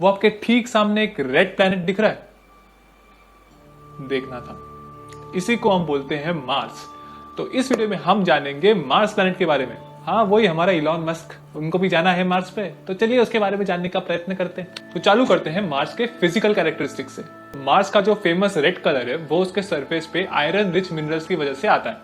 वो आपके ठीक सामने एक रेड प्लैनेट दिख रहा है, देखना था। इसी को हम बोलते हैं मार्स। तो इस वीडियो में हम जानेंगे मार्स प्लैनेट के बारे में। हाँ, वही हमारा इलॉन मस्क, उनको भी जाना है मार्स पे। तो चलिए उसके बारे में जानने का प्रयत्न करते हैं। तो चालू करते हैं मार्स के फिजिकल कैरेक्टरिस्टिक्स से। मार्स का जो फेमस रेड कलर है वो उसके सरफेस पे आयरन रिच मिनरल्स की वजह से आता है।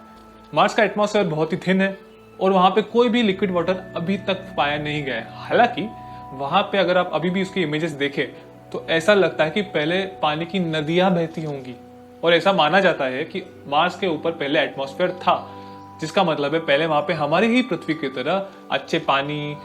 मार्स का एटमॉस्फेयर बहुत ही थिन है और वहां पे कोई भी लिक्विड वाटर अभी तक पाया नहीं गया है। हालांकि वहां पे अगर आप अभी भी उसकी इमेजेस देखें तो ऐसा लगता है कि पहले पानी की नदियां बहती होंगी, और ऐसा माना जाता है कि मार्स के ऊपर पहले एटमॉस्फेयर था, जिसका मतलब है पहले वहां पे हमारी ही पृथ्वी की तरह अच्छे पानी,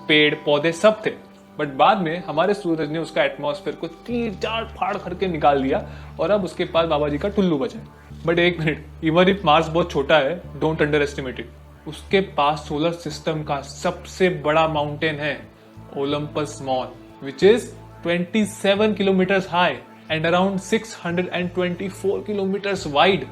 पेड़ पौधे सब थे। बट बाद में हमारे सूरज ने उसका एटमॉस्फेयर को तीर चार फाड़ करके निकाल दिया और अब उसके पास बाबा जी का टुल्लू बचा है। बट एक मिनट, इवन इफ मार्स बहुत छोटा है, डोंट अंडर एस्टिमेट इट। उसके पास सोलर सिस्टम का सबसे बड़ा माउंटेन है Olympus Mons, which is 27 kilometres high and around 624 kilometers wide.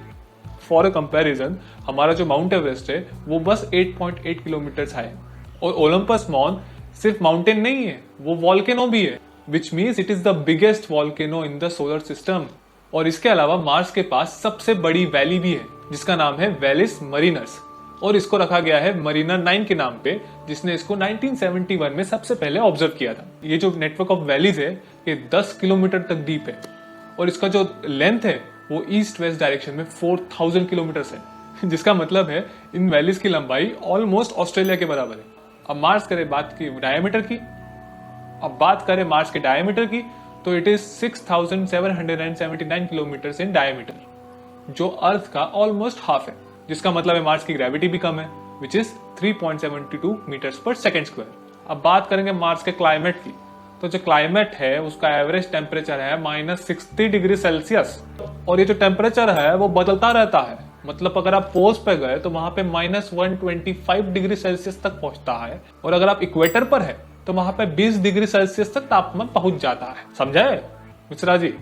For a comparison, हमारा जो माउंट एवरेस्ट है वो बस 8.8 किलोमीटर्स हाई है। और ओलंपस मॉन सिर्फ माउंटेन नहीं है, वो वॉल्केनो भी है, which means it is the biggest volcano in the solar system. और इसके अलावा मार्स के पास सबसे बड़ी वैली भी है जिसका नाम है वेलिस मरीनस, और इसको रखा गया है मरीना 9 के नाम पे, जिसने इसको 1971 में सबसे पहले ऑब्जर्व किया था। ये जो नेटवर्क ऑफ वैलीज है ये 10 किलोमीटर तक डीप है और इसका जो लेंथ है वो ईस्ट वेस्ट डायरेक्शन में 4000 किलोमीटर्स है, जिसका मतलब है इन वैलीज की लंबाई ऑलमोस्ट ऑस्ट्रेलिया के बराबर है। अब मार्स करें बात की डायमीटर की, मार्स के डायमीटर की, तो it is 6779 kilometre in diameter, जो अर्थ का ऑलमोस्ट हाफ है, जिसका मतलब है मार्स की ग्रेविटी भी कम है, विच इज 3.72 मीटर्स पर सेकेंड स्क्वायर। अब बात करेंगे मार्स के क्लाइमेट की, तो जो क्लाइमेट है उसका एवरेज टेम्परेचर है -60 डिग्री सेल्सियस, और ये जो टेम्परेचर है वो बदलता रहता है। मतलब अगर आप पोल्स पे गए तो वहां पे -125 डिग्री सेल्सियस तक पहुंचता है, और अगर आप इक्वेटर पर है तो वहां पे 20 डिग्री सेल्सियस तक तापमान पहुंच जाता है। समझे मिश्रा जी?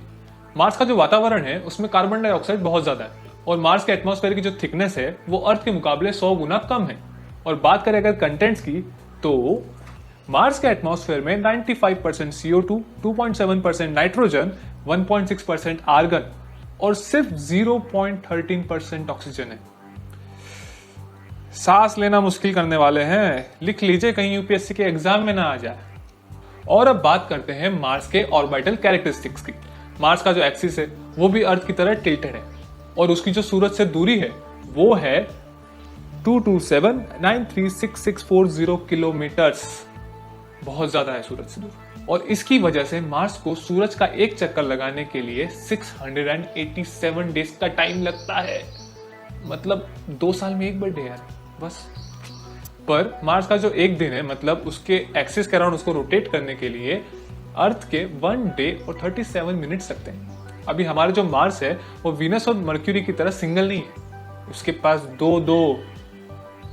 मार्स का जो वातावरण है उसमें कार्बन डाइऑक्साइड बहुत ज्यादा है, और मार्स के एटमॉस्फेयर की जो थिकनेस है वो अर्थ के मुकाबले 100 गुना कम है। और बात करें अगर कंटेंट्स की, तो मार्स के एटमॉस्फेयर में 95% CO2, 2.7% नाइट्रोजन, 1.6% आर्गन और सिर्फ 0.13% ऑक्सीजन है। सांस लेना मुश्किल करने वाले हैं, लिख लीजिए कहीं यूपीएससी के एग्जाम में ना आ जाए। और अब बात करते हैं मार्स के ऑर्बिटल कैरेक्टरिस्टिक्स की। मार्स का जो एक्सिस है वो भी अर्थ की तरह टिल्टेड है, और उसकी जो सूरज से दूरी है वो है 227936640 किलोमीटर्स, बहुत ज्यादा है सूरज से दूर। और इसकी वजह से मार्स को सूरज का एक चक्कर लगाने के लिए 687 डेज का टाइम लगता है। मतलब 2 साल में एक बर्थडे यार, बस। पर मार्स का जो एक दिन है, मतलब उसके एक्सिस के अराउंड उसको रोटेट करने के लिए अर्थ के 1 डे और 37 मिनट्स लगते हैं। अभी हमारा जो मार्स है वो वीनस और मर्क्यूरी की तरह सिंगल नहीं है, उसके पास दो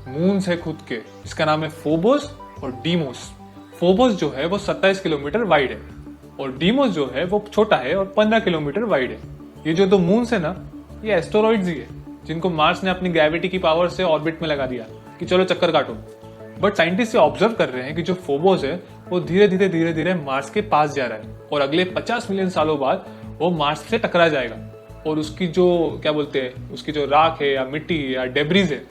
मून्स है खुद के, जिसका नाम है फोबोस और डीमोस। फोबोस जो है वो 27 किलोमीटर वाइड है, और डीमोस जो है वो छोटा है और 15 किलोमीटर वाइड है। ये जो 2 मून्स है ना, ये एस्टेरॉइड्स ही है, जिनको मार्स ने अपनी ग्रेविटी की पावर से ऑर्बिट में लगा दिया कि चलो चक्कर काटो। बट साइंटिस्ट ये ऑब्जर्व कर रहे हैं कि जो फोबोस है वो धीरे धीरे मार्स के पास जा रहा है, और अगले 50 मिलियन सालों बाद वो मार्स से टकरा जाएगा, और उसकी जो क्या बोलते हैं, उसकी जो राख है या मिट्टी या डेब्रीज है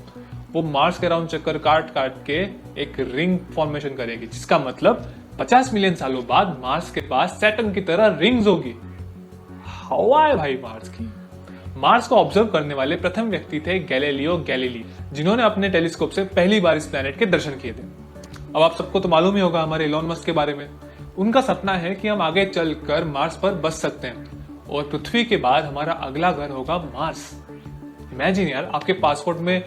वो मार्स के अराउंड चक्कर काट के एक रिंग फॉर्मेशन करेगी, जिसका मतलब 50 मिलियन सालों बाद मार्स के पास सैटर्न की तरह रिंग्स होगी। हवा है भाई मार्स की। मार्स को ऑब्जर्व करने वाले प्रथम व्यक्ति थे गैलीलियो गैलीली, जिन्होंने अपने टेलीस्कोप से पहली बार इस प्लेनेट के दर्शन किए थे। अब आप सबको तो मालूम ही होगा हमारे इलॉन मस्क के बारे में। उनका सपना है कि हम आगे चलकर मार्स पर बस सकते हैं, और पृथ्वी के बाद हमारा अगला घर होगा मार्स। इमेजिन यार, आपके पासपोर्ट में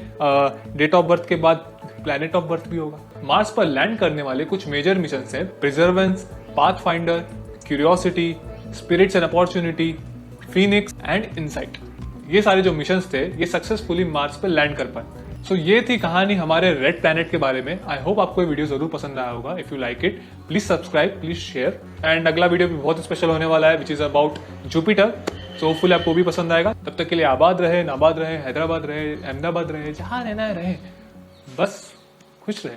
डेट ऑफ बर्थ के बाद प्लैनेट ऑफ बर्थ भी होगा। मार्स पर लैंड करने वाले कुछ मेजर मिशन हैं Perseverance, Pathfinder, Curiosity, Spirits and Opportunity, Phoenix and InSight. ये सारे जो मिशन थे ये सक्सेसफुली मार्स पर लैंड कर पाए। सो ये थी कहानी हमारे रेड प्लैनेट के बारे में। आई होप आपको ये वीडियो जरूर पसंद आया होगा। If you like it please subscribe, please share, and अगला वीडियो भी बहुत स्पेशल होने वाला है, which is about Jupiter. So hopefully आपको भी पसंद आएगा। तब तक के लिए आबाद रहे, नाबाद रहे, हैदराबाद रहे, अहमदाबाद रहे, जहां रहना है रहे, बस खुश रहे।